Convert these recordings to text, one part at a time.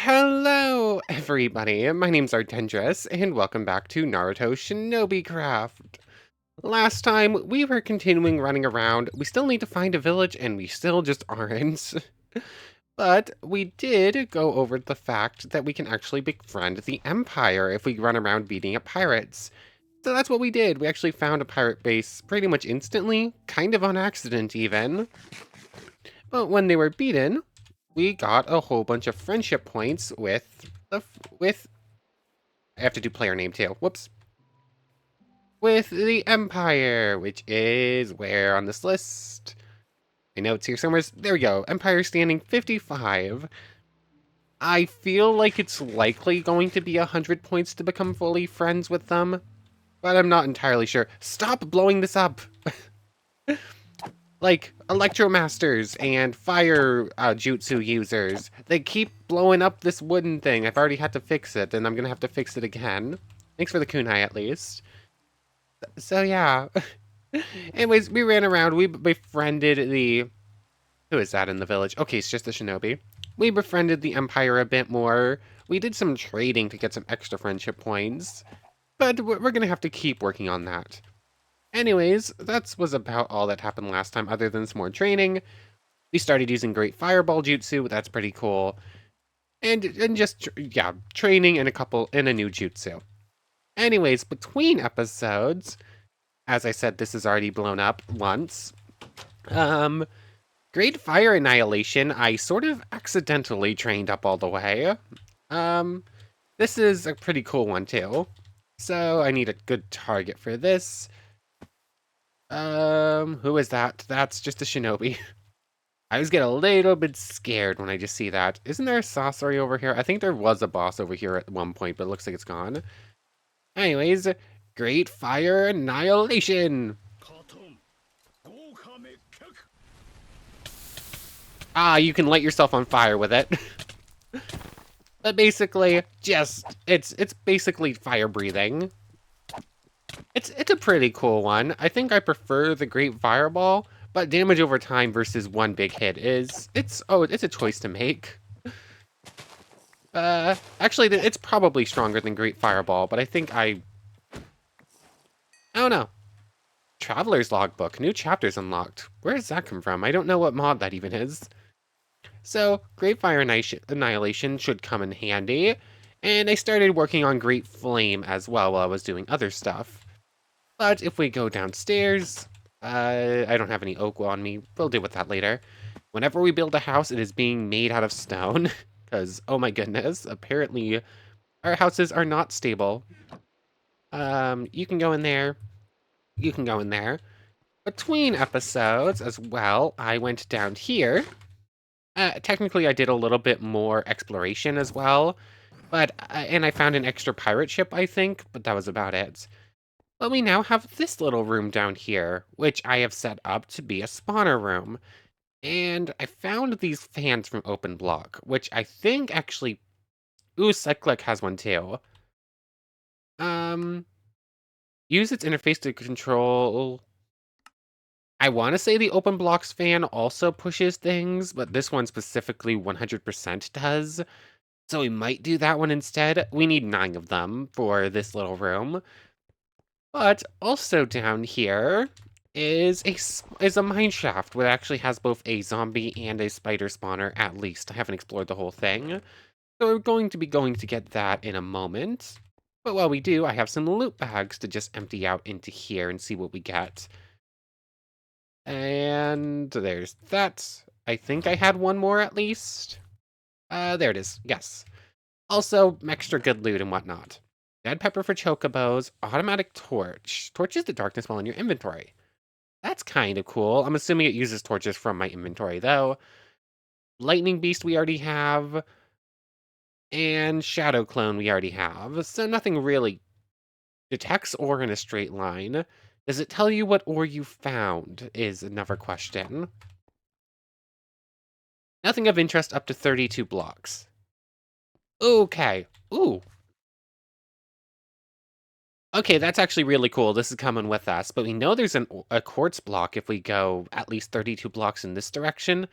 Hello, everybody. My name's Artendris, and welcome back to Naruto ShinobiCraft. Last time, we were continuing running around. We still need to find a village, and we still just aren't. But we did go over the fact that we can actually befriend the Empire if we run around beating up pirates. So that's what we did. We actually found a pirate base pretty much instantly, kind of on accident even. But when they were beaten, we got a whole bunch of friendship points with I have to do player name too. Whoops. With the Empire, which is where on this list? I know it's here somewhere. There we go. Empire standing 55. I feel like it's likely going to be 100 points to become fully friends with them, but I'm not entirely sure. Stop blowing this up! Like, Electromasters and Fire Jutsu users. They keep blowing up this wooden thing. I've already had to fix it, and I'm gonna have to fix it again. Thanks for the kunai, at least. So, yeah. Anyways, we ran around. We befriended the... Who is that in the village? Okay, it's just the Shinobi. We befriended the Empire a bit more. We did some trading to get some extra friendship points. But we're gonna have to keep working on that. Anyways, that was about all that happened last time, other than some more training. We started using Great Fireball Jutsu, that's pretty cool. And just, yeah, training in a new Jutsu. Anyways, between episodes, as I said, this is already blown up once. Great Fire Annihilation, I sort of accidentally trained up all the way. This is a pretty cool one too. So I need a good target for this. Who is that? That's just a Shinobi. I always get a little bit scared when I just see that. Isn't there a sorcery over here? I think there was a boss over here at one point, but it looks like it's gone. Anyways, Great Fire Annihilation! Ah, you can light yourself on fire with it. But basically, it's basically fire breathing. It's a pretty cool one. I think I prefer the Great Fireball, but damage over time versus one big hit it's a choice to make. Actually, it's probably stronger than Great Fireball, but I don't know. Traveler's Logbook, new chapters unlocked. Where does that come from? I don't know what mod that even is. So, Great Fire Annihilation should come in handy, and I started working on Great Flame as well while I was doing other stuff. But if we go downstairs, I don't have any oak on me. We'll deal with that later. Whenever we build a house, it is being made out of stone. Because, oh my goodness, apparently our houses are not stable. You can go in there. You can go in there. Between episodes as well, I went down here. Technically, I did a little bit more exploration as well. But, and I found an extra pirate ship, I think, but that was about it. But we now have this little room down here, which I have set up to be a spawner room. And I found these fans from Open Block, which I think actually... Ooh, Cyclic has one too. Use its interface to control... I want to say the Open Blocks fan also pushes things, but this one specifically 100% does. So we might do that one instead. We need 9 of them for this little room. But also down here is a mine shaft, which actually has both a zombie and a spider spawner, at least. I haven't explored the whole thing. So we're going to be going to get that in a moment. But while we do, I have some loot bags to just empty out into here and see what we get. And there's that. I think I had one more at least. There it is. Yes. Also, extra good loot and whatnot. Dead pepper for chocobos, automatic torch. Torches the darkness while in your inventory. That's kind of cool. I'm assuming it uses torches from my inventory, though. Lightning beast we already have. And shadow clone we already have. So nothing really detects ore in a straight line. Does it tell you what ore you found is another question. Nothing of interest up to 32 blocks. Okay. Ooh. Okay, that's actually really cool. This is coming with us, but we know there's a quartz block if we go at least 32 blocks in this direction.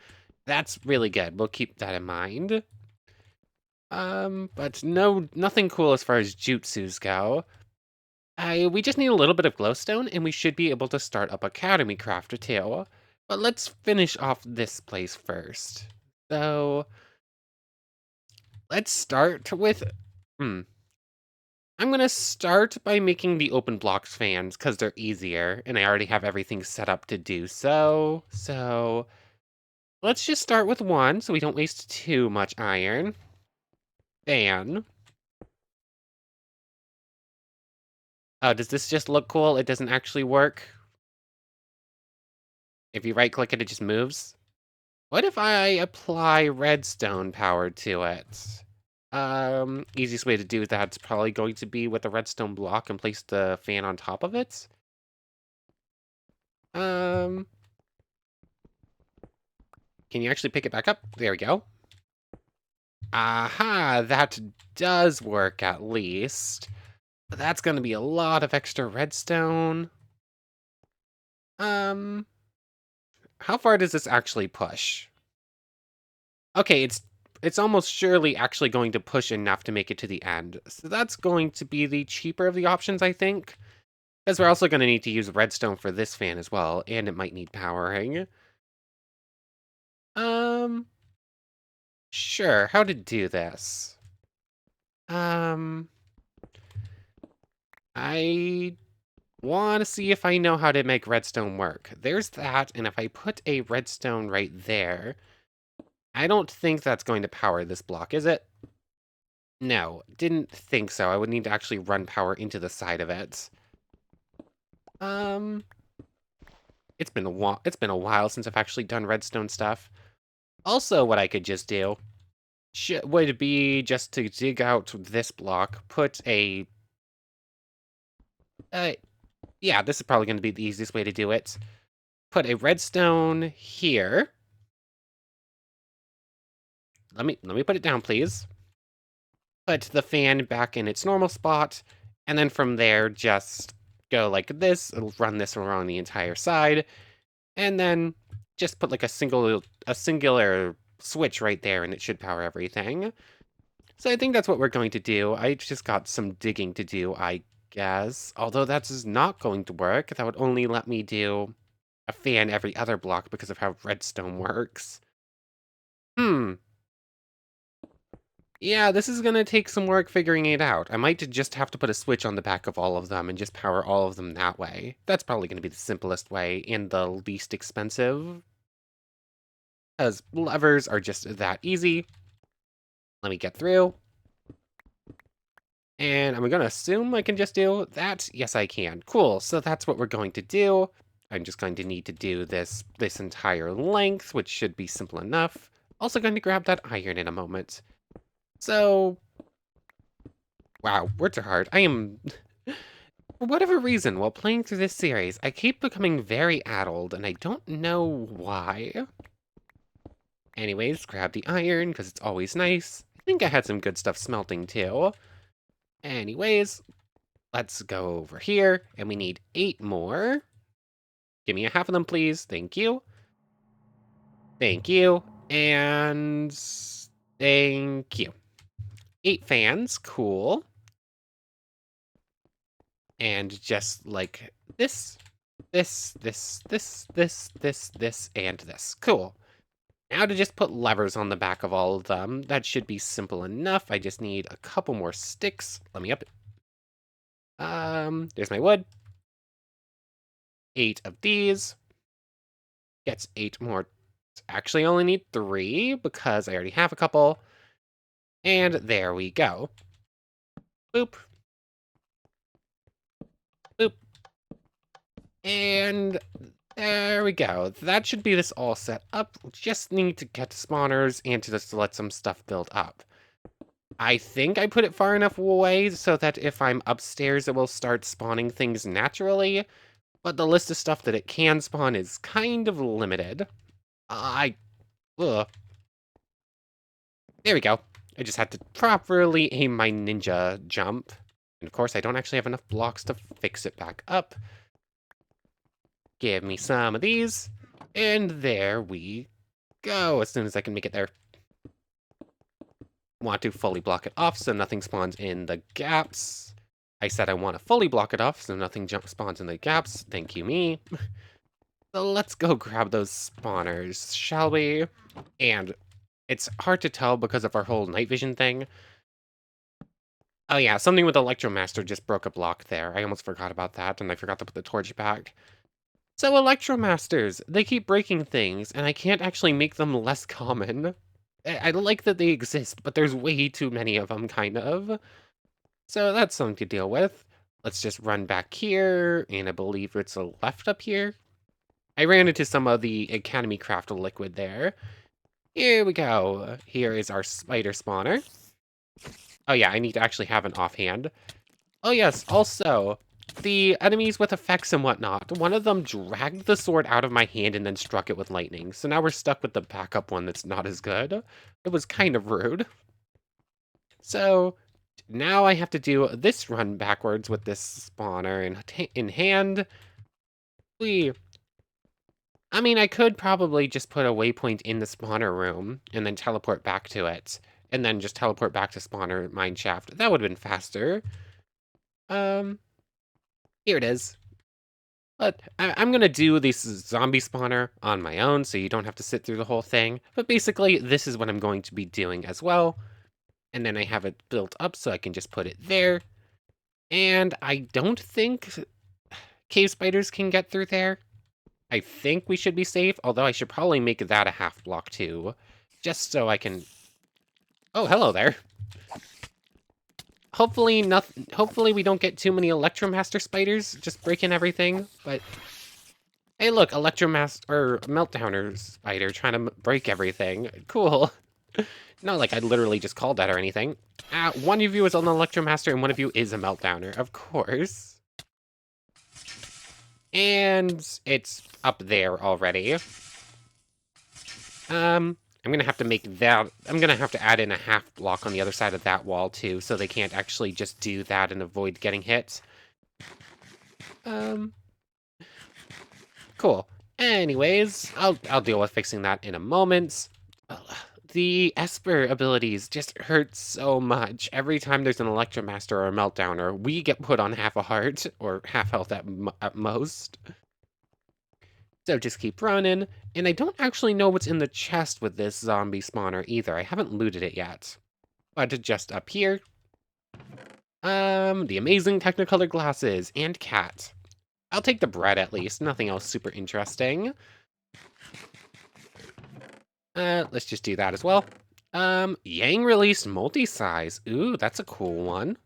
That's really good. We'll keep that in mind. But no, nothing cool as far as jutsus go. We just need a little bit of glowstone, and we should be able to start up Academy Craft or two. But let's finish off this place first. So, let's start with... Hmm. I'm gonna start by making the open blocks fans, because they're easier, and I already have everything set up to do so. So, let's just start with one, so we don't waste too much iron. Fan. Oh, does this just look cool? It doesn't actually work? If you right-click it, it just moves? What if I apply redstone power to it? Easiest way to do that's probably going to be with a redstone block and place the fan on top of it. Um, can you actually pick it back up? There we go. Aha, that does work at least. That's gonna be a lot of extra redstone. Um, how far does this actually push? Okay, it's almost surely actually going to push enough to make it to the end. So that's going to be the cheaper of the options, I think. Because we're also going to need to use redstone for this fan as well, and it might need powering. Um, sure, how to do this? Um, I want to see if I know how to make redstone work. There's that, and if I put a redstone right there, I don't think that's going to power this block, is it? No, didn't think so. I would need to actually run power into the side of it. Um, it's been a while. It's been a while since I've actually done redstone stuff. Also, what I could just do would be just to dig out this block, put a. Uh, yeah, this is probably going to be the easiest way to do it. Put a redstone here. Let me put it down, please. Put the fan back in its normal spot, and then from there, just go like this. It'll run this around the entire side. And then just put like a singular switch right there and it should power everything. So I think that's what we're going to do. I just got some digging to do, I guess. Although that's not going to work. That would only let me do a fan every other block because of how redstone works. Hmm. Yeah, this is gonna take some work figuring it out. I might just have to put a switch on the back of all of them and just power all of them that way. That's probably gonna be the simplest way and the least expensive. Because levers are just that easy. Let me get through. And I'm going to assume I can just do that. Yes, I can. Cool. So that's what we're going to do. I'm just going to need to do this entire length, which should be simple enough. Also going to grab that iron in a moment. So, wow, words are hard. I am, for whatever reason, while playing through this series, I keep becoming very addled, and I don't know why. Anyways, grab the iron, because it's always nice. I think I had some good stuff smelting, too. Anyways, let's go over here, and we need 8 more. Give me a half of them, please. Thank you. Thank you. And thank you. 8 fans. Cool. And just like this, this, and this. Cool. Now to just put levers on the back of all of them. That should be simple enough. I just need a couple more sticks. Let me up it. There's my wood. 8 of these. Gets 8 more. Actually only need 3 because I already have a couple. And there we go. Boop. Boop. And there we go. That should be this all set up. We just need to get spawners and to just let some stuff build up. I think I put it far enough away so that if I'm upstairs, it will start spawning things naturally. But the list of stuff that it can spawn is kind of limited. Ugh. There we go. I just had to properly aim my ninja jump. And of course, I don't actually have enough blocks to fix it back up. Give me some of these. And there we go, as soon as I can make it there. want to fully block it off so nothing spawns in the gaps. I said I want to fully block it off so nothing spawns in the gaps. Thank you, me. So let's go grab those spawners, shall we? And it's hard to tell because of our whole night vision thing. Oh yeah, something with Electromaster just broke a block there. I almost forgot about that, and I forgot to put the torch back. So Electromasters, they keep breaking things, and I can't actually make them less common. I like that they exist, but there's way too many of them, kind of. So that's something to deal with. Let's just run back here, and I believe it's a left up here. I ran into some of the AHZNB liquid there. Here we go. Here is our spider spawner. Oh yeah, I need to actually have an offhand. Oh yes, also, the enemies with effects and whatnot, one of them dragged the sword out of my hand and then struck it with lightning. So now we're stuck with the backup one that's not as good. It was kind of rude. So now I have to do this run backwards with this spawner in hand. I mean, I could probably just put a waypoint in the spawner room and then teleport back to it. And then just teleport back to spawner mineshaft. That would have been faster. Here it is. But I'm gonna do this zombie spawner on my own, so you don't have to sit through the whole thing. But basically, this is what I'm going to be doing as well. And then I have it built up so I can just put it there. And I don't think cave spiders can get through there. I think we should be safe, although I should probably make that a half block too. Just so I can... Oh, hello there. Hopefully we don't get too many Electromaster spiders just breaking everything, but... Hey look, Meltdowner spider trying to break everything. Cool. Not like I literally just called that or anything. One of you is an Electromaster and one of you is a Meltdowner, of course. And it's up there already. I'm gonna have to make that... I'm gonna have to add in a half block on the other side of that wall, too, so they can't actually just do that and avoid getting hit. Cool. Anyways, I'll deal with fixing that in a moment. The Esper abilities just hurt so much. Every time there's an Electromaster or a Meltdowner, we get put on half a heart, or half health at most. So just keep running, and I don't actually know what's in the chest with this zombie spawner either. I haven't looted it yet. But just up here, the amazing Technicolor glasses and cat. I'll take the bread at least, nothing else super interesting. Let's just do that as well. Yang released multi-size. Ooh, that's a cool one.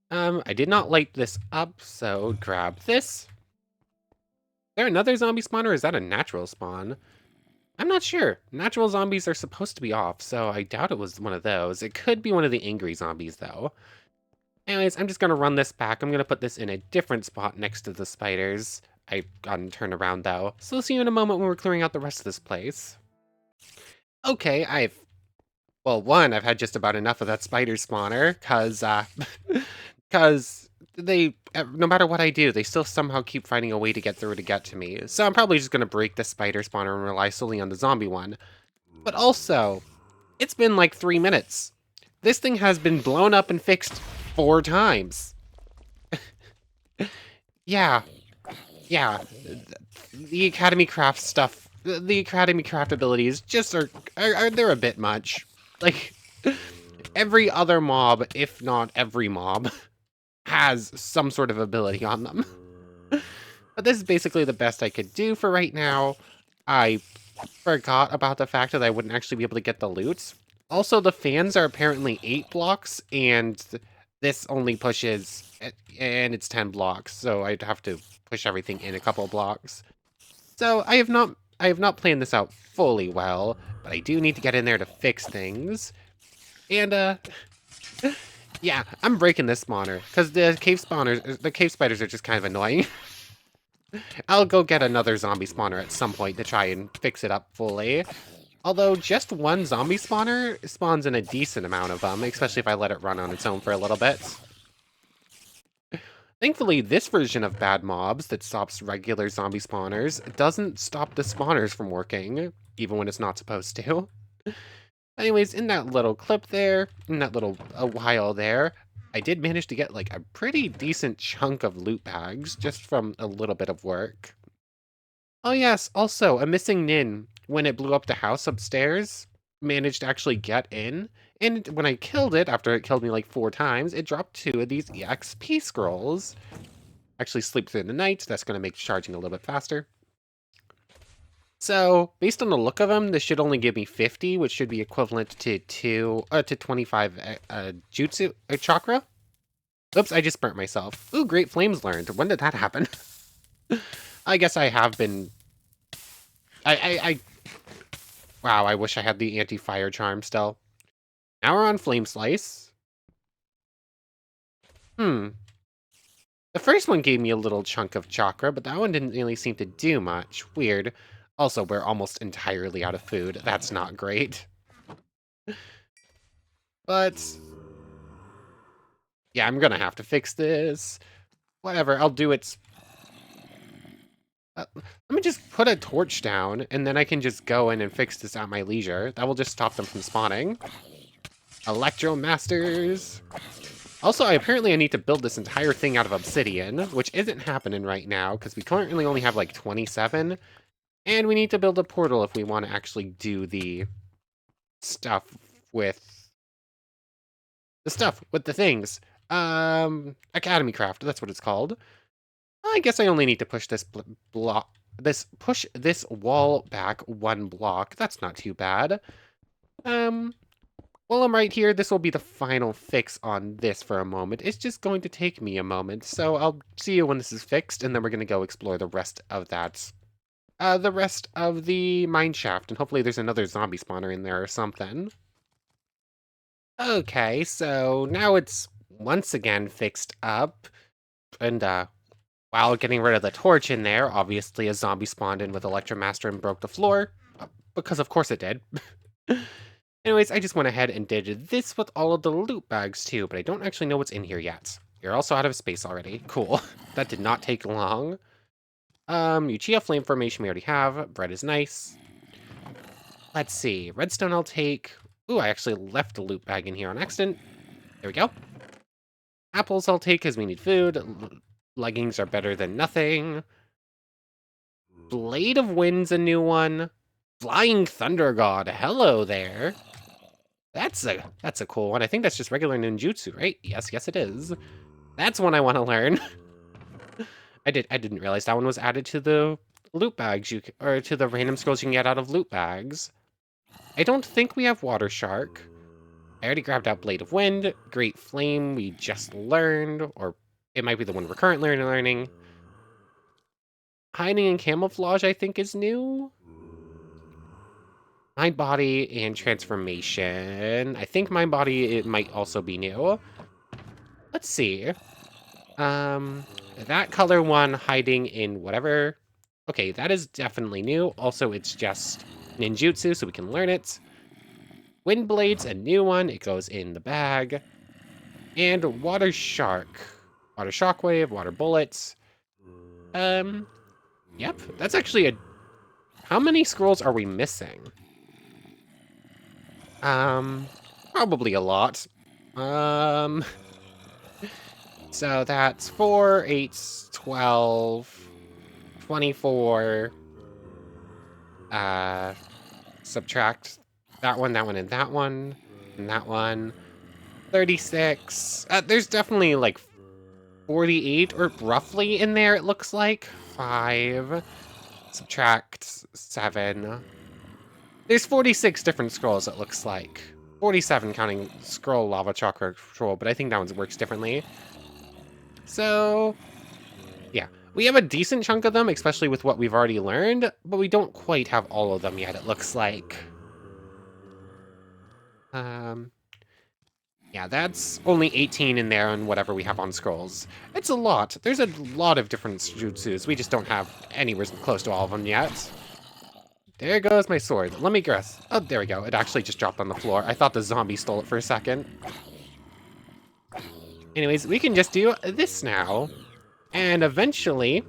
I did not light this up, so grab this. Is there another zombie spawn, or is that a natural spawn? I'm not sure. Natural zombies are supposed to be off, so I doubt it was one of those. It could be one of the angry zombies, though. Anyways, I'm just gonna run this back. I'm gonna put this in a different spot next to the spiders. I've gotten turned around, though. So I'll see you in a moment when we're clearing out the rest of this place. Okay, well, one, I've had just about enough of that spider spawner, because they, no matter what I do, they still somehow keep finding a way to get through to get to me. So I'm probably just going to break the spider spawner and rely solely on the zombie one. But also, it's been like 3 minutes. This thing has been blown up and fixed 4 times. Yeah. The AHZNB stuff, the AHZNB abilities just they're a bit much. Like, every other mob, if not every mob, has some sort of ability on them. But this is basically the best I could do for right now. I forgot about the fact that I wouldn't actually be able to get the loot. Also, the fans are apparently 8 blocks, and this only pushes, and it's 10 blocks, so I'd have to push everything in a couple blocks. So I have not planned this out fully well, but I do need to get in there to fix things. And yeah, I'm breaking this spawner because the cave spiders are just kind of annoying. I'll go get another zombie spawner at some point to try and fix it up fully. Although just one zombie spawner spawns in a decent amount of them, especially if I let it run on its own for a little bit. Thankfully, this version of bad mobs that stops regular zombie spawners doesn't stop the spawners from working, even when it's not supposed to. Anyways, in that little clip there, in that little a while there, I did manage to get like a pretty decent chunk of loot bags just from a little bit of work. Oh yes, also a missing nin when it blew up the house upstairs managed to actually get in. And when I killed it, after it killed me like 4 times, it dropped 2 of these EXP scrolls. Actually sleep through the night, that's going to make charging a little bit faster. So, based on the look of them, this should only give me 50, which should be equivalent to 25 Jutsu Chakra. Oops, I just burnt myself. Ooh, great flames learned. When did that happen? I guess I have been... Wow, I wish I had the anti-fire charm still. Now we're on Flame Slice. The first one gave me a little chunk of chakra, but that one didn't really seem to do much. Weird. Also, we're almost entirely out of food. That's not great. But... yeah, I'm gonna have to fix this. Whatever, I'll do it. Let me just put a torch down, and then I can just go in and fix this at my leisure. That will just stop them from spawning. Electro Masters. Also, I need to build this entire thing out of obsidian, which isn't happening right now, because we currently only have like 27. And we need to build a portal if we want to actually do the stuff with... the things. AHZNB, that's what it's called. I guess I only need to push this push this wall back 1 block. That's not too bad. While I'm right here, this will be the final fix on this for a moment. It's just going to take me a moment, so I'll see you when this is fixed, and then we're going to go explore the rest of that. The rest of the mine shaft, and hopefully there's another zombie spawner in there or something. Okay, so now it's once again fixed up, and while getting rid of the torch in there, obviously a zombie spawned in with Electromaster and broke the floor, because of course it did. Anyways, I just went ahead and did this with all of the loot bags too, but I don't actually know what's in here yet. You're also out of space already. Cool. That did not take long. Uchiha Flame Formation we already have. Bread is nice. Let's see. Redstone I'll take. Ooh, I actually left the loot bag in here on accident. There we go. Apples I'll take because we need food. Leggings are better than nothing. Blade of Wind's a new one. Flying Thunder God. Hello there. That's a cool one. I think that's just regular ninjutsu, right? Yes, it is. That's one I want to learn. I didn't realize that one was added to the loot bags or to the random scrolls you can get out of loot bags. I don't think we have Water Shark. I already grabbed out Blade of Wind. Great Flame we just learned, or it might be the one we're currently learning. Hiding and Camouflage I think is new. Mind Body and Transformation. I think Mind Body, it might also be new. Let's see. That color one, Hiding in whatever. Okay, that is definitely new. Also, it's just ninjutsu, so we can learn it. Wind Blade's a new one. It goes in the bag. And Water Shark. Water Shockwave, Water Bullets. Yep, that's actually a... How many scrolls are we missing? Probably a lot. So that's 4, 8, 12, 24. Subtract that one, and that one, and that one. 36. There's definitely like 48 or roughly in there, it looks like. 5. Subtract 7. There's 46 different scrolls, it looks like. 47 counting scroll lava chakra scroll, but I think that one works differently. So, yeah. We have a decent chunk of them, especially with what we've already learned, but we don't quite have all of them yet, it looks like. Yeah, that's only 18 in there and whatever we have on scrolls. It's a lot. There's a lot of different jutsus. We just don't have anywhere close to all of them yet. There goes my sword. Let me guess. Oh, there we go. It actually just dropped on the floor. I thought the zombie stole it for a second. Anyways, we can just do this now. And eventually,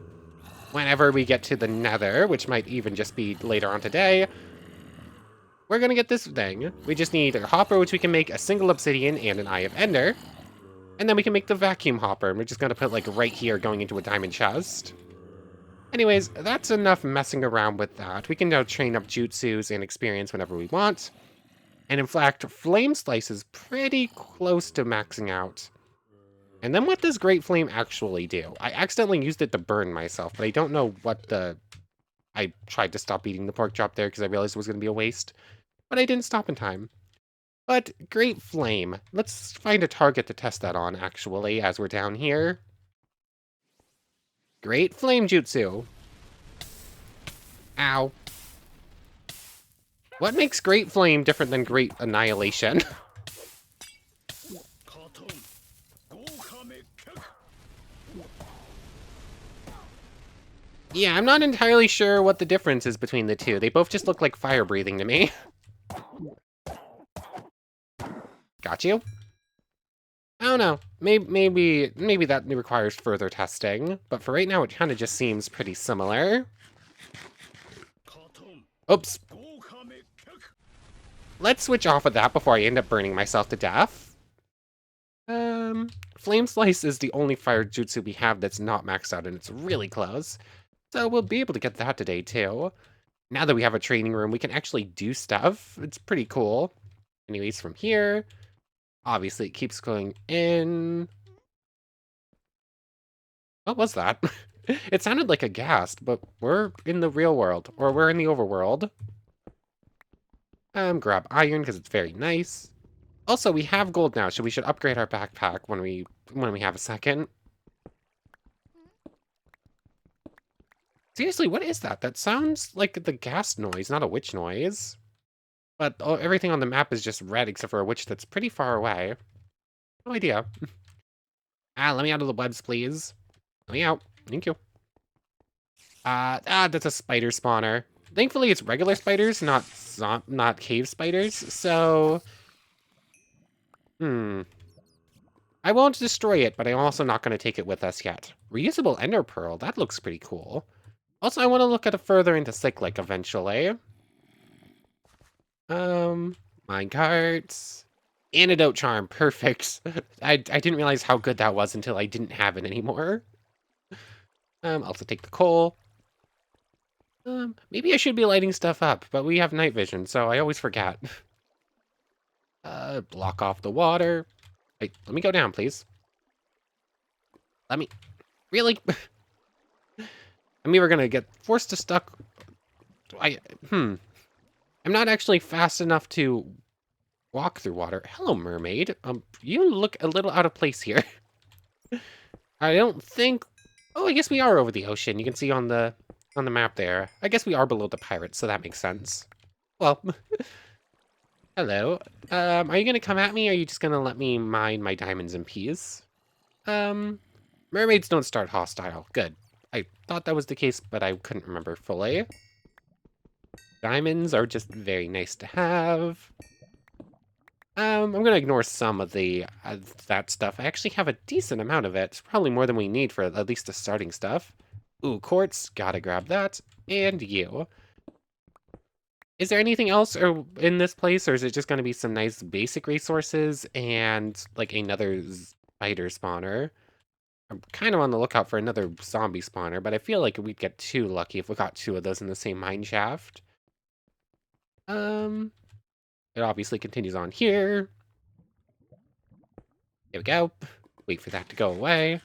whenever we get to the nether, which might even just be later on today, we're gonna get this thing. We just need a hopper, which we can make a single obsidian and an Eye of Ender. And then we can make the vacuum hopper, and we're just gonna put like right here going into a diamond chest. Anyways, that's enough messing around with that. We can now train up jutsus and experience whenever we want. And in fact, Flame Slice is pretty close to maxing out. And then what does Great Flame actually do? I accidentally used it to burn myself, but I don't know what the... I tried to stop eating the pork chop there because I realized it was going to be a waste. But I didn't stop in time. But Great Flame. Let's find a target to test that on, actually, as we're down here. Great Flame Jutsu. Ow. What makes Great Flame different than Great Annihilation? Yeah, I'm not entirely sure what the difference is between the two. They both just look like fire breathing to me. Got you? I don't know. Maybe that requires further testing. But for right now, it kind of just seems pretty similar. Oops. Let's switch off of that before I end up burning myself to death. Flame Slice is the only fire jutsu we have that's not maxed out, and it's really close. So we'll be able to get that today, too. Now that we have a training room, we can actually do stuff. It's pretty cool. Anyways, from here, obviously it keeps going in. What was that? It sounded like a ghast, but we're in the real world, or we're in the overworld. Grab iron because it's very nice. Also, we have gold now, so we should upgrade our backpack when we have a second. Seriously, what is that? That sounds like the ghast noise, not a witch noise. But everything on the map is just red except for a witch that's pretty far away. No idea. Let me out of the webs, please. Let me out. Thank you. That's a spider spawner. Thankfully, it's regular spiders, not cave spiders, so... I won't destroy it, but I'm also not going to take it with us yet. Reusable ender pearl, that looks pretty cool. Also, I want to look at it further into cyclic eventually. Minecarts. Antidote charm, perfect. I didn't realize how good that was until I didn't have it anymore. Also take the coal. Maybe I should be lighting stuff up, but we have night vision, so I always forget. Block off the water. Wait, let me go down, please. Let me... Really? I mean, we're gonna get forced to stuck... I'm not actually fast enough to walk through water. Hello, mermaid. You look a little out of place here. I don't think... Oh, I guess we are over the ocean. You can see on the map there. I guess we are below the pirates, so that makes sense. Well... Hello. Are you gonna come at me, or are you just gonna let me mine my diamonds in peace? Mermaids don't start hostile. Good. I thought that was the case, but I couldn't remember fully. Diamonds are just very nice to have. I'm gonna ignore some of the that stuff. I actually have a decent amount of it. It's probably more than we need for at least the starting stuff. Ooh, quartz. Gotta grab that. And you. Is there anything else in this place, or is it just going to be some nice basic resources and, like, another spider spawner? I'm kind of on the lookout for another zombie spawner, but I feel like we'd get too lucky if we got two of those in the same mine shaft. It obviously continues on here. There we go. Wait for that to go away.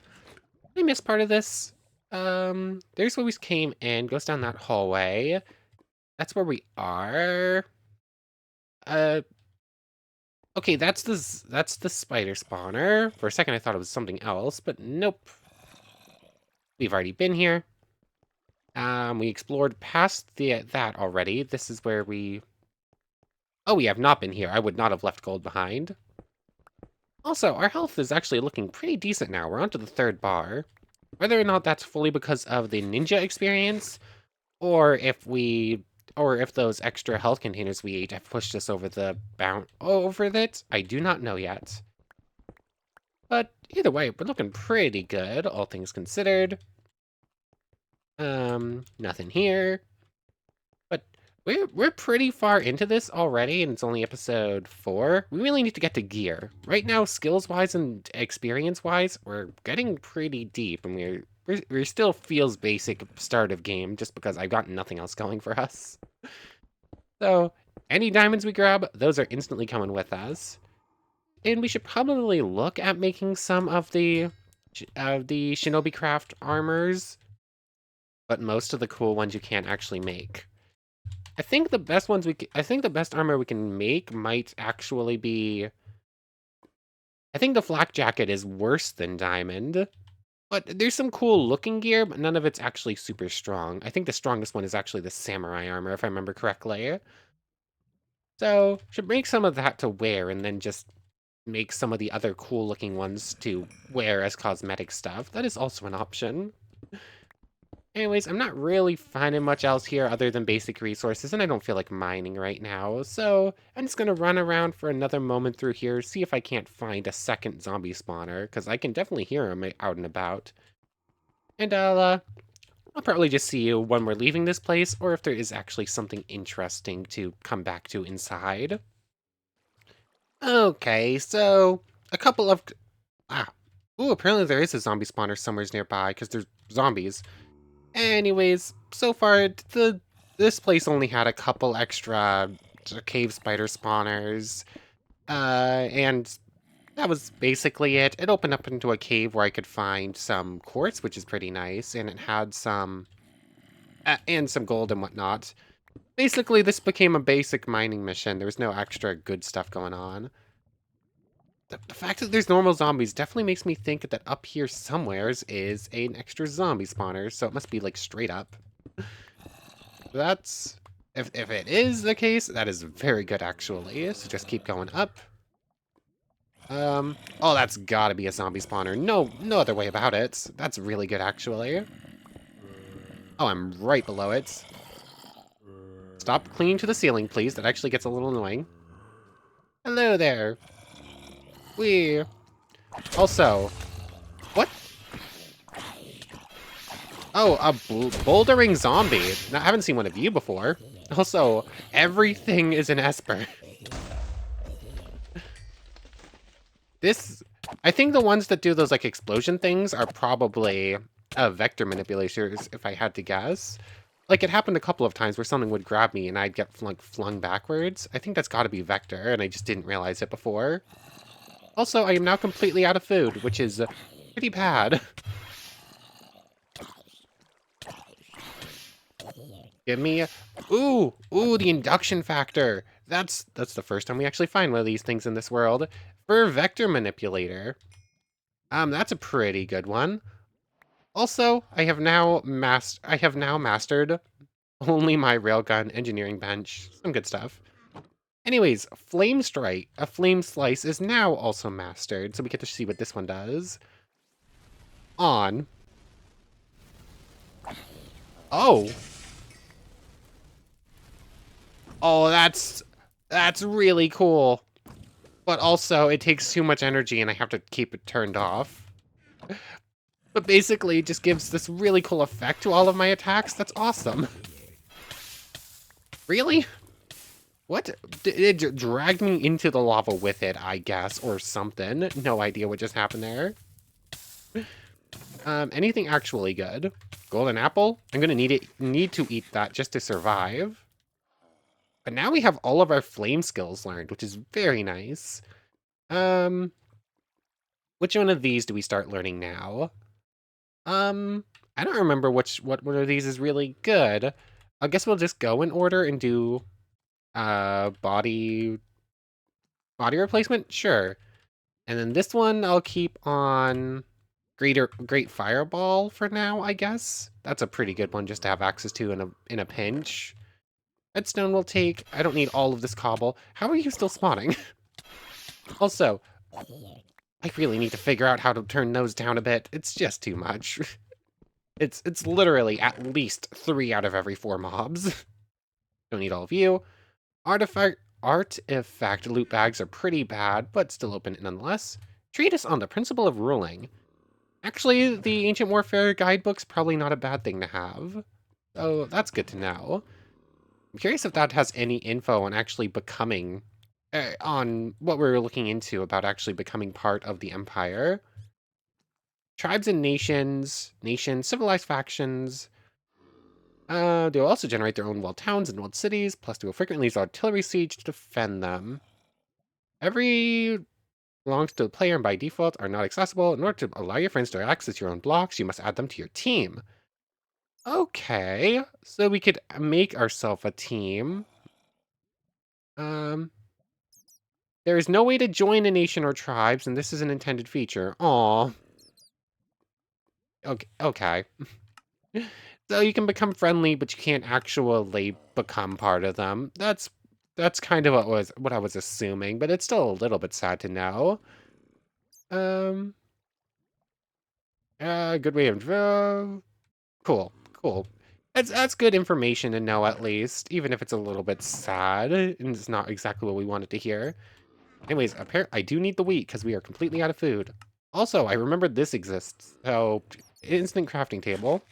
Did I miss part of this? There's where we came in, goes down that hallway. That's where we are. Okay, that's the spider spawner. For a second, I thought it was something else, but nope. We've already been here. We explored past that already. This is where we... Oh, we have not been here. I would not have left gold behind. Also, our health is actually looking pretty decent now. We're onto the 3rd bar. Whether or not that's fully because of the ninja experience, or if those extra health containers we ate have pushed us over it, I do not know yet. But either way, we're looking pretty good, all things considered. Nothing here. But we're pretty far into this already, and it's only episode 4. We really need to get to gear. Right now, skills-wise and experience-wise, we're getting pretty deep, and we're still feels basic start of game, just because I've got nothing else going for us. So, any diamonds we grab, those are instantly coming with us. And we should probably look at making some of the ShinobiCraft armors, but most of the cool ones you can't actually make. I think the best ones I think the best armor we can make might actually be. I think the flak jacket is worse than diamond, but there's some cool looking gear, but none of it's actually super strong. I think the strongest one is actually the samurai armor, if I remember correctly. So should make some of that to wear, and then just make some of the other cool looking ones to wear as cosmetic stuff. That is also an option. Anyways, I'm not really finding much else here other than basic resources, and I don't feel like mining right now, so I'm just gonna run around for another moment through here, see if I can't find a second zombie spawner, because I can definitely hear them out and about. And I'll probably just see you when we're leaving this place, or if there is actually something interesting to come back to inside. Okay, so a couple of... Ah. Ooh, apparently there is a zombie spawner somewhere nearby, because there's zombies. Anyways, so far, this place only had a couple extra cave spider spawners, and that was basically it. It opened up into a cave where I could find some quartz, which is pretty nice, and it had some, and some gold and whatnot. Basically, this became a basic mining mission. There was no extra good stuff going on. The fact that there's normal zombies definitely makes me think that up here somewheres is an extra zombie spawner, so it must be like straight up. That's... If it is the case, that is very good actually, so just keep going up. Oh, that's gotta be a zombie spawner. No other way about it. That's really good actually. Oh, I'm right below it. Stop clinging to the ceiling, please. That actually gets a little annoying. Hello there. Also, what? Oh, a bouldering zombie. I haven't seen one of you before. Also, everything is an Esper. I think the ones that do those like explosion things are probably vector manipulators, if I had to guess. Like, it happened a couple of times where something would grab me and I'd get flung backwards. I think that's gotta be vector, and I just didn't realize it before. Also, I am now completely out of food, which is pretty bad. Give me ooh, the induction factor. That's the first time we actually find one of these things in this world. For a vector manipulator. That's a pretty good one. Also, I have now mastered only my railgun engineering bench. Some good stuff. Anyways, a flame slice is now also mastered, so we get to see what this one does. On. Oh. Oh, that's really cool. But also, it takes too much energy and I have to keep it turned off. But basically, it just gives this really cool effect to all of my attacks. That's awesome. Really? What? It dragged me into the lava with it, I guess, or something. No idea what just happened there. Anything actually good? Golden apple? I'm gonna need to eat that just to survive. But now we have all of our flame skills learned, which is very nice. Which one of these do we start learning now? I don't remember what one of these is really good. I guess we'll just go in order and do body replacement? Sure. And then this one I'll keep on Great Fireball for now, I guess. That's a pretty good one just to have access to in a pinch. Redstone will take. I don't need all of this cobble. How are you still spawning? Also, I really need to figure out how to turn those down a bit. It's just too much. It's literally at least 3 out of every 4 mobs. Don't need all of you. Artifact loot bags are pretty bad, but still open nonetheless. Treatise on the principle of ruling. Actually, the Ancient Warfare guidebook's probably not a bad thing to have. So that's good to know. I'm curious if that has any info on actually becoming, on what we're looking into about actually becoming part of the Empire. Tribes and nations, civilized factions. They will also generate their own walled towns and walled cities, plus they will frequently use artillery siege to defend them. Every belongs to the player and by default are not accessible. In order to allow your friends to access your own blocks, you must add them to your team. Okay, so we could make ourselves a team. Um, there is no way to join a nation or tribes, and this is an intended feature. Aw. Okay, okay. So you can become friendly, but you can't actually become part of them. That's kind of what I was assuming, but it's still a little bit sad to know. Um, good way of cool, cool. That's good information to know at least, even if it's a little bit sad and it's not exactly what we wanted to hear. Anyways, I do need the wheat because we are completely out of food. Also, I remembered this exists. So, instant crafting table.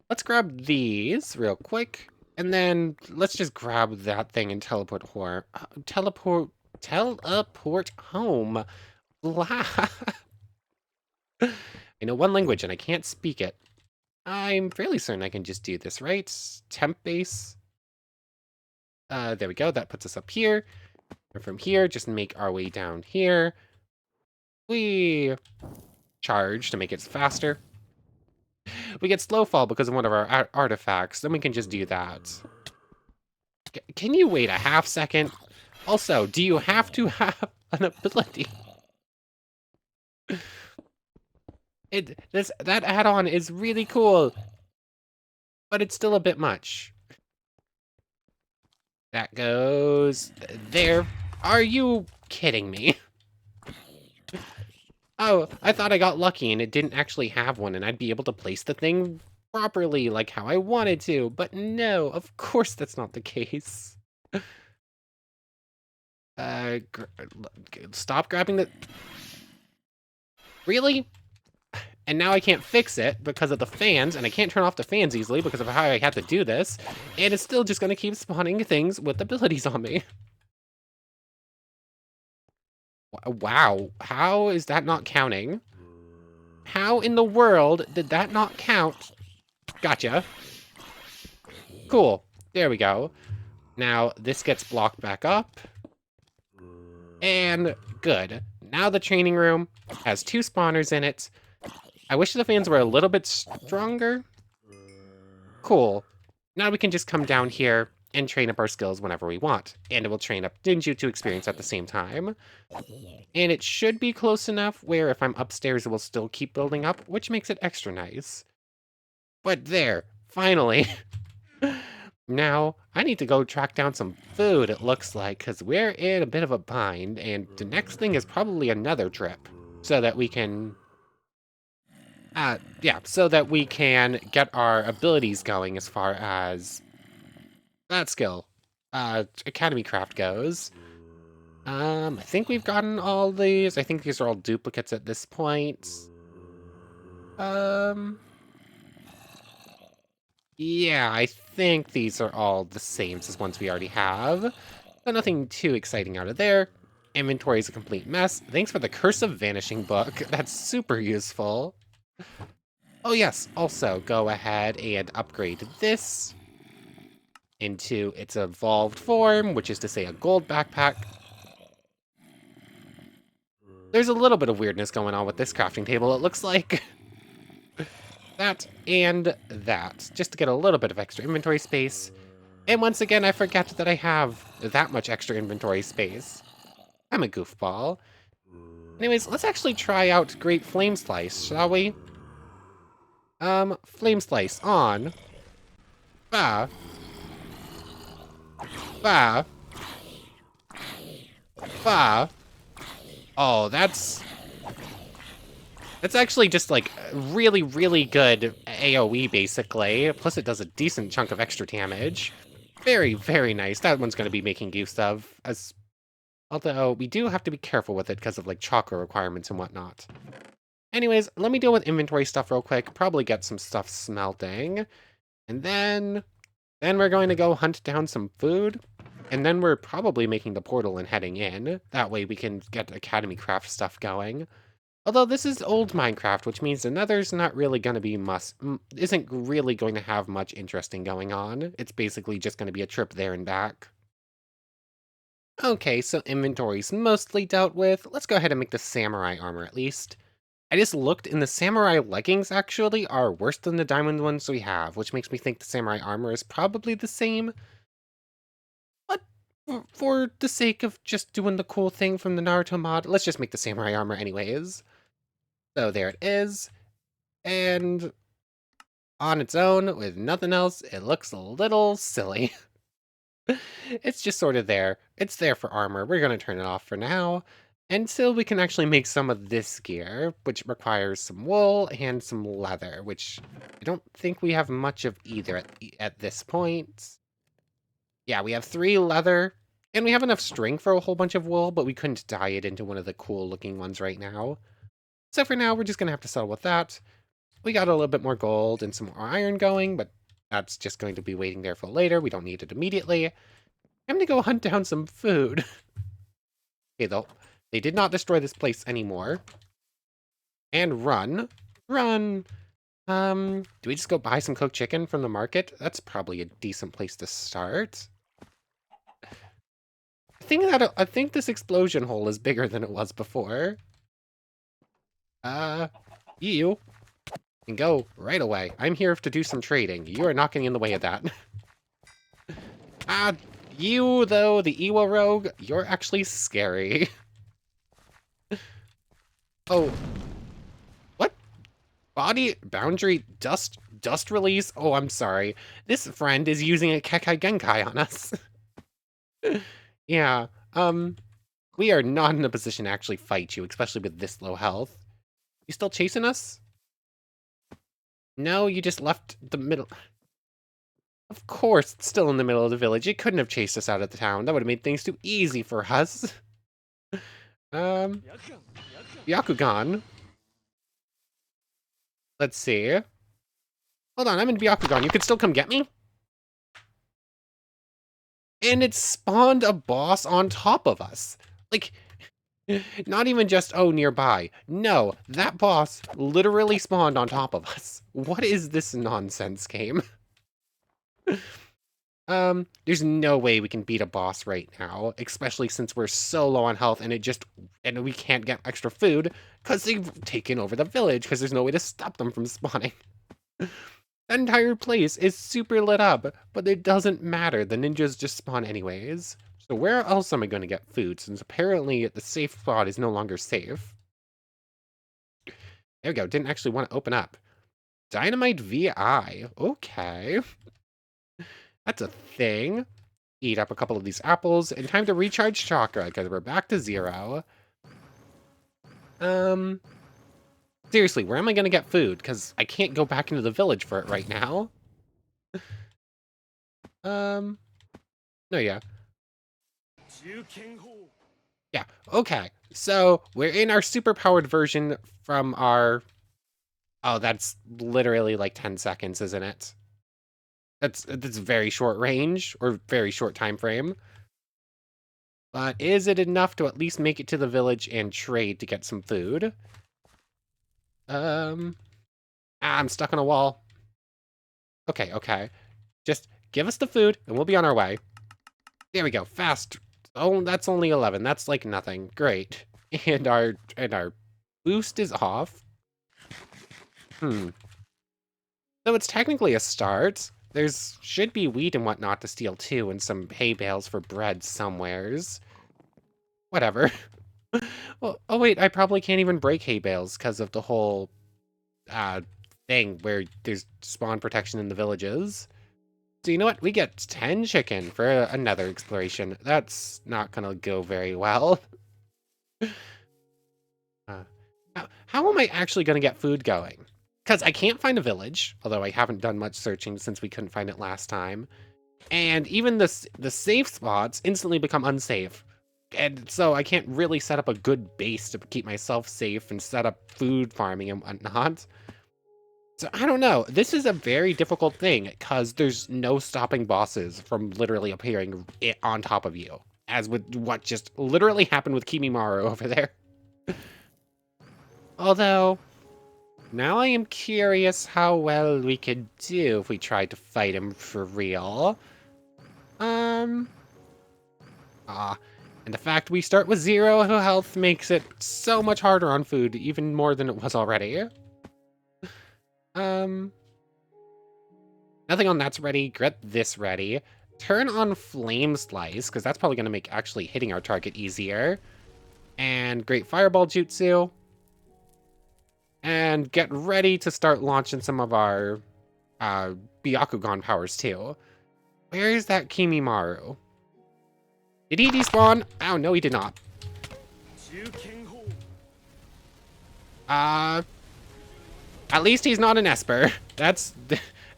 Let's grab these real quick, and then let's just grab that thing and teleport home. Blah. I know one language and I can't speak it. I'm fairly certain I can just do this, right? Temp base. There we go. That puts us up here. And from here, just make our way down here. We charge to make it faster. We get slow fall because of one of our artifacts. Then we can just do that. Can you wait a half second? Also, do you have to have an ability? That add-on is really cool, but it's still a bit much. That goes there. Are you kidding me? Oh, I thought I got lucky and it didn't actually have one and I'd be able to place the thing properly like how I wanted to, but no, of course that's not the case. Stop grabbing the... Really? And now I can't fix it because of the fans, and I can't turn off the fans easily because of how I had to do this, and it's still just going to keep spawning things with abilities on me. Wow, how is that not counting? How in the world did that not count? Gotcha. Cool. There we go. Now, this gets blocked back up. And good. Now the training room has 2 spawners in it. I wish the fans were a little bit stronger. Cool. Now we can just come down here and train up our skills whenever we want. And it will train up Ninjutsu experience at the same time. And it should be close enough where if I'm upstairs, it will still keep building up, which makes it extra nice. But there, finally. Now, I need to go track down some food, it looks like, because we're in a bit of a bind, and the next thing is probably another trip, so that we can... so that we can get our abilities going as far as that skill, Academy Craft goes. I think we've gotten all these. I think these are all duplicates at this point. Yeah, I think these are all the same as ones we already have. So nothing too exciting out of there. Inventory is a complete mess. Thanks for the Curse of Vanishing book. That's super useful. Oh yes, also go ahead and upgrade this into its evolved form, which is to say a gold backpack. There's a little bit of weirdness going on with this crafting table, it looks like. That and that, just to get a little bit of extra inventory space. And once again, I forget that I have that much extra inventory space. I'm a goofball. Anyways, let's actually try out Great Flame Slice, shall we? Flame Slice on. Bah. Bah. Bah. Oh, that's actually just, like, really, really good AoE, basically. Plus, it does a decent chunk of extra damage. Very, very nice. That one's going to be making use of, although we do have to be careful with it because of, like, chakra requirements and whatnot. Anyways, let me deal with inventory stuff real quick. Probably get some stuff smelting. And then Then we're going to go hunt down some food. And then we're probably making the portal and heading in. That way we can get Academy Craft stuff going. Although this is old Minecraft, which means the Nether's not really going to be isn't really going to have much interesting going on. It's basically just going to be a trip there and back. Okay, so inventory's mostly dealt with. Let's go ahead and make the samurai armor at least. I just looked, and the samurai leggings actually are worse than the diamond ones we have, which makes me think the samurai armor is probably the same. But for the sake of just doing the cool thing from the Naruto mod, let's just make the samurai armor anyways. So there it is. And on its own, with nothing else, it looks a little silly. It's just sort of there. It's there for armor. We're going to turn it off for now until we can actually make some of this gear, which requires some wool and some leather, which I don't think we have much of either at this point. Yeah, we have 3 leather, and we have enough string for a whole bunch of wool, but we couldn't dye it into one of the cool looking ones right now. So for now, we're just going to have to settle with that. We got a little bit more gold and some more iron going, but that's just going to be waiting there for later. We don't need it immediately. I'm going to go hunt down some food. Okay, though. They did not destroy this place anymore. And run. Run! Do we just go buy some cooked chicken from the market? That's probably a decent place to start. I think this explosion hole is bigger than it was before. You can go right away. I'm here to do some trading. You are not getting in the way of that. You, though, the Iwa rogue, you're actually scary. Oh. What? Body boundary dust release? Oh, I'm sorry. This friend is using a Kekai Genkai on us. Yeah, we are not in a position to actually fight you, especially with this low health. You still chasing us? No, you just left the middle. Of course, it's still in the middle of the village. It couldn't have chased us out of the town. That would have made things too easy for us. Byakugan. Let's see. Hold on, I'm in Byakugan. You could still come get me? And it spawned a boss on top of us. Like, not even just, oh, nearby. No, that boss literally spawned on top of us. What is this nonsense game? There's no way we can beat a boss right now, especially since we're so low on health and we can't get extra food because they've taken over the village because there's no way to stop them from spawning. The entire place is super lit up, but it doesn't matter. The ninjas just spawn anyways. So where else am I going to get food, since apparently the safe spot is no longer safe? There we go. Didn't actually want to open up. Dynamite VI. Okay. That's a thing. Eat up a couple of these apples. And time to recharge Chakra, because we're back to 0. Seriously, where am I going to get food? Because I can't go back into the village for it right now. No, yeah. Yeah, okay. So, we're in our super-powered version from our... Oh, that's literally like 10 seconds, isn't it? That's very short range, or very short time frame. But is it enough to at least make it to the village and trade to get some food? I'm stuck on a wall. Okay. Just give us the food, and we'll be on our way. There we go, fast. Oh, that's only 11. That's like nothing. Great. And our boost is off. So it's technically a start. Should be wheat and whatnot to steal too, and some hay bales for bread somewheres. Whatever. Well, oh wait, I probably can't even break hay bales because of the whole thing where there's spawn protection in the villages. So you know what? We get 10 chicken for another exploration. That's not gonna go very well. How am I actually gonna get food going? Because I can't find a village, although I haven't done much searching since we couldn't find it last time. And even the safe spots instantly become unsafe. And so I can't really set up a good base to keep myself safe and set up food farming and whatnot. So I don't know. This is a very difficult thing because there's no stopping bosses from literally appearing on top of you, as with what just literally happened with Kimimaru over there. Although, now I am curious how well we could do if we tried to fight him for real. Um, and the fact we start with 0 health makes it so much harder on food, even more than it was already. Um, Nothing on that's ready. Get this ready. Turn on Flame Slice, because that's probably going to make actually hitting our target easier. And Great Fireball Jutsu. And get ready to start launching some of our Byakugan powers, too. Where is that Kimimaru? Did he despawn? Oh, no, he did not. At least he's not an Esper. That's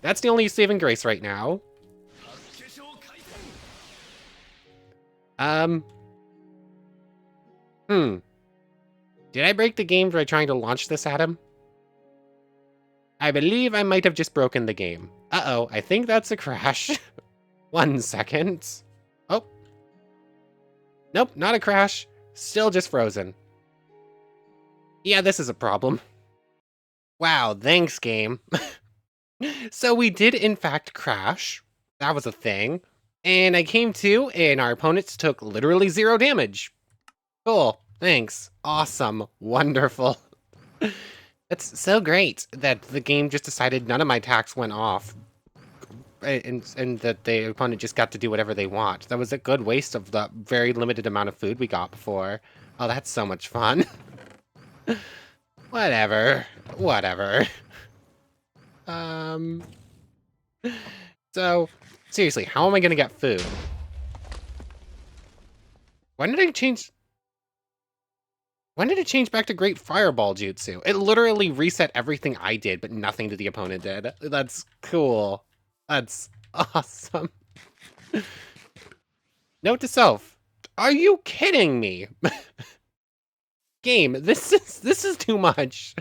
the only saving grace right now. Did I break the game by trying to launch this at him? I believe I might have just broken the game. Uh-oh, I think that's a crash. 1 second. Oh. Nope, not a crash. Still just frozen. Yeah, this is a problem. Wow, thanks, game. So we did, in fact, crash. That was a thing. And I came to, and our opponents took literally 0 damage. Cool. Thanks. Awesome. Wonderful. It's so great that the game just decided none of my attacks went off. And that the opponent just got to do whatever they want. That was a good waste of the very limited amount of food we got before. Oh, that's so much fun. Whatever. Whatever. So, seriously, how am I gonna get food? When did it change back to Great Fireball Jutsu? It literally reset everything I did, but nothing that the opponent did. That's cool. That's awesome. Note to self. Are you kidding me? Game, this is too much.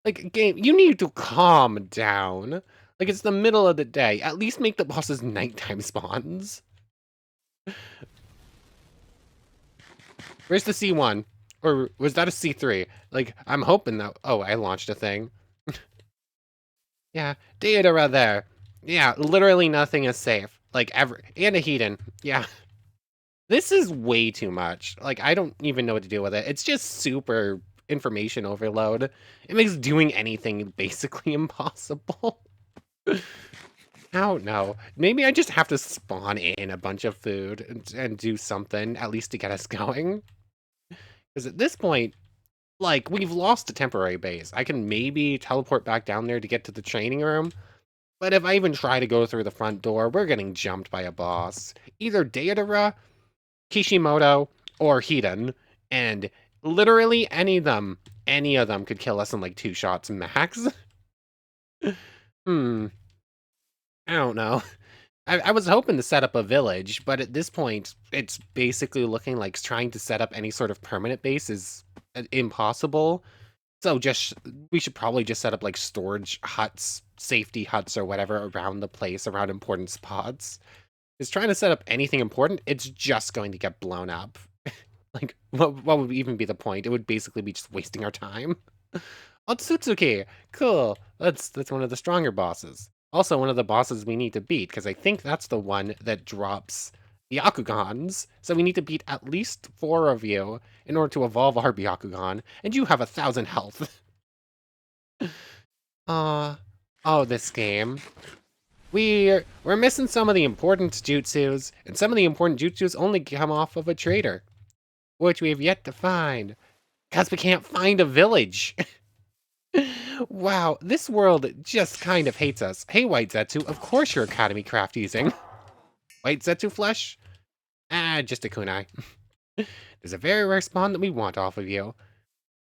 Like, game, you need to calm down. Like, it's the middle of the day. At least make the bosses nighttime spawns. Where's the C1? Or was that a C3? Like, I'm hoping that... Oh, I launched a thing. Yeah, data right there. Yeah, literally nothing is safe. Like, ever. And a Hedon. Yeah. This is way too much. Like, I don't even know what to do with it. It's just super information overload. It makes doing anything basically impossible. I don't know. Maybe I just have to spawn in a bunch of food and do something, at least to get us going. Because at this point, like, we've lost a temporary base. I can maybe teleport back down there to get to the training room. But if I even try to go through the front door, we're getting jumped by a boss. Either Deidara, Kishimoto, or Hedon. And literally any of them could kill us in like 2 shots max. I don't know. I was hoping to set up a village, but at this point, it's basically looking like trying to set up any sort of permanent base is impossible. So we should probably just set up like storage huts, safety huts, or whatever around the place, around important spots. Because trying to set up anything important, it's just going to get blown up. Like, what would even be the point? It would basically be just wasting our time. Otsutsuki! Cool. That's one of the stronger bosses. Also, one of the bosses we need to beat, because I think that's the one that drops Byakugans. So we need to beat at least 4 of you in order to evolve our Byakugan, and you have 1,000 health. Oh, this game. We're missing some of the important jutsus, and some of the important jutsus only come off of a trader, which we have yet to find, because we can't find a village. Wow, this world just kind of hates us. Hey, White Zetsu, of course you're Academy Craft using. White Zetsu flesh? Ah, just a kunai. There's a very rare spawn that we want off of you.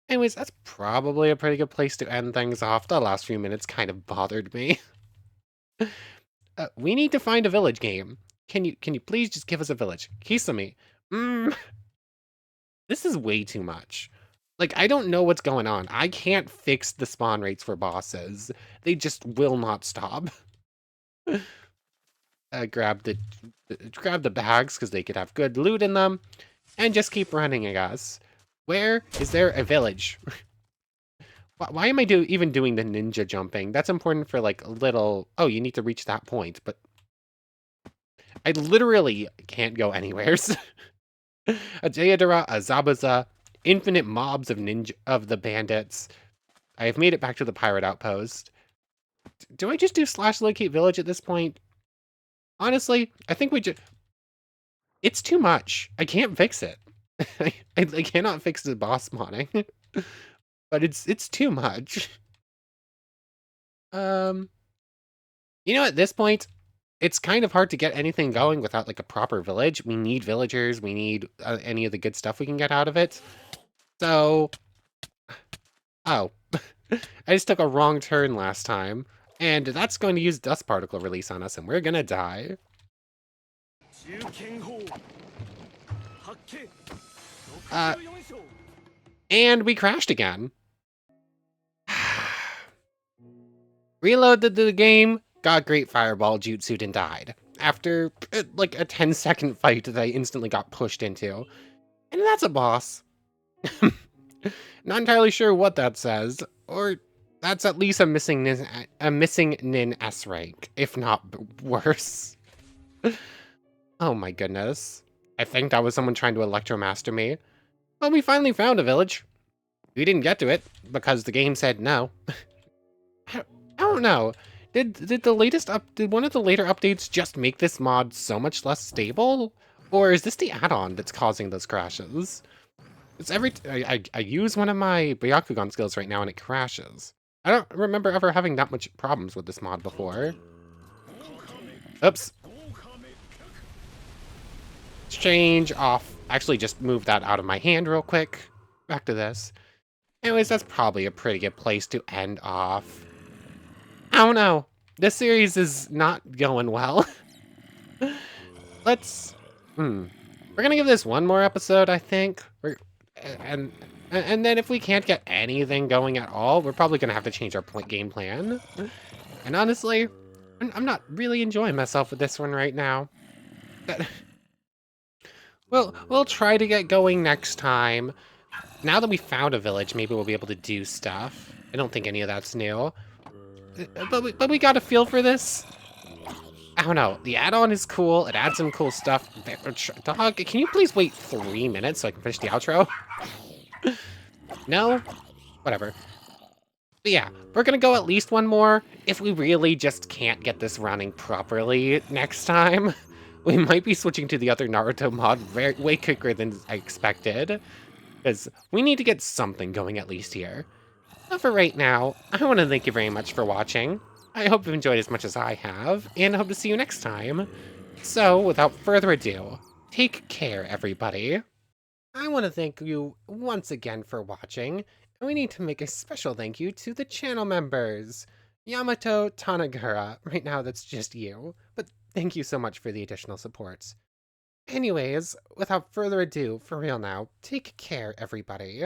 Anyways, that's probably a pretty good place to end things off. The last few minutes kind of bothered me. We need to find a village game. Can you please just give us a village? Kisame. This is way too much. Like, I don't know what's going on. I can't fix the spawn rates for bosses. They just will not stop. Grab the bags because they could have good loot in them, and just keep running, I guess. Where is there a village? Why am I even doing the ninja jumping? That's important for like little. Oh, you need to reach that point, but I literally can't go anywhere. A Jayadara, a Zabuza, infinite mobs of the bandits. I have made it back to the pirate outpost. Do I just do slash locate village at this point? Honestly, I think we just... It's too much. I can't fix it. I cannot fix the boss modding. But it's too much. You know, at this point, it's kind of hard to get anything going without like a proper village. We need villagers. We need any of the good stuff we can get out of it. So, oh, I just took a wrong turn last time, and that's going to use dust particle release on us, and we're gonna die. And we crashed again. Reloaded the game, got Great Fireball Jutsu'd and died. After, like, a 10-second fight that I instantly got pushed into. And that's a boss. Not entirely sure what that says, or that's at least a missing Nin S rank, if not worse. Oh my goodness. I think that was someone trying to Electromaster me. Well, we finally found a village. We didn't get to it, because the game said no. I don't know. Did one of the later updates just make this mod so much less stable? Or is this the add-on that's causing those crashes? It's I use one of my Byakugan skills right now and it crashes. I don't remember ever having that much problems with this mod before. Oops. Change off. Actually, just move that out of my hand real quick. Back to this. Anyways, that's probably a pretty good place to end off. I don't know. This series is not going well. Let's... We're gonna give this one more episode, I think. And then if we can't get anything going at all, we're probably gonna have to change our game plan. And honestly, I'm not really enjoying myself with this one right now. We'll try to get going next time. Now that we found a village, maybe we'll be able to do stuff. I don't think any of that's new. But we got a feel for this. I don't know. The add-on is cool. It adds some cool stuff. Dog, can you please wait 3 minutes so I can finish the outro? No? Whatever. But yeah, we're gonna go at least one more. If we really just can't get this running properly next time, we might be switching to the other Naruto mod way quicker than I expected. Because we need to get something going at least here. But for right now, I want to thank you very much for watching. I hope you've enjoyed as much as I have, and I hope to see you next time. So, without further ado, take care, everybody. I want to thank you once again for watching, and we need to make a special thank you to the channel members. Yamato Tanagura, right now that's just you, but thank you so much for the additional support. Anyways, without further ado, for real now, take care, everybody.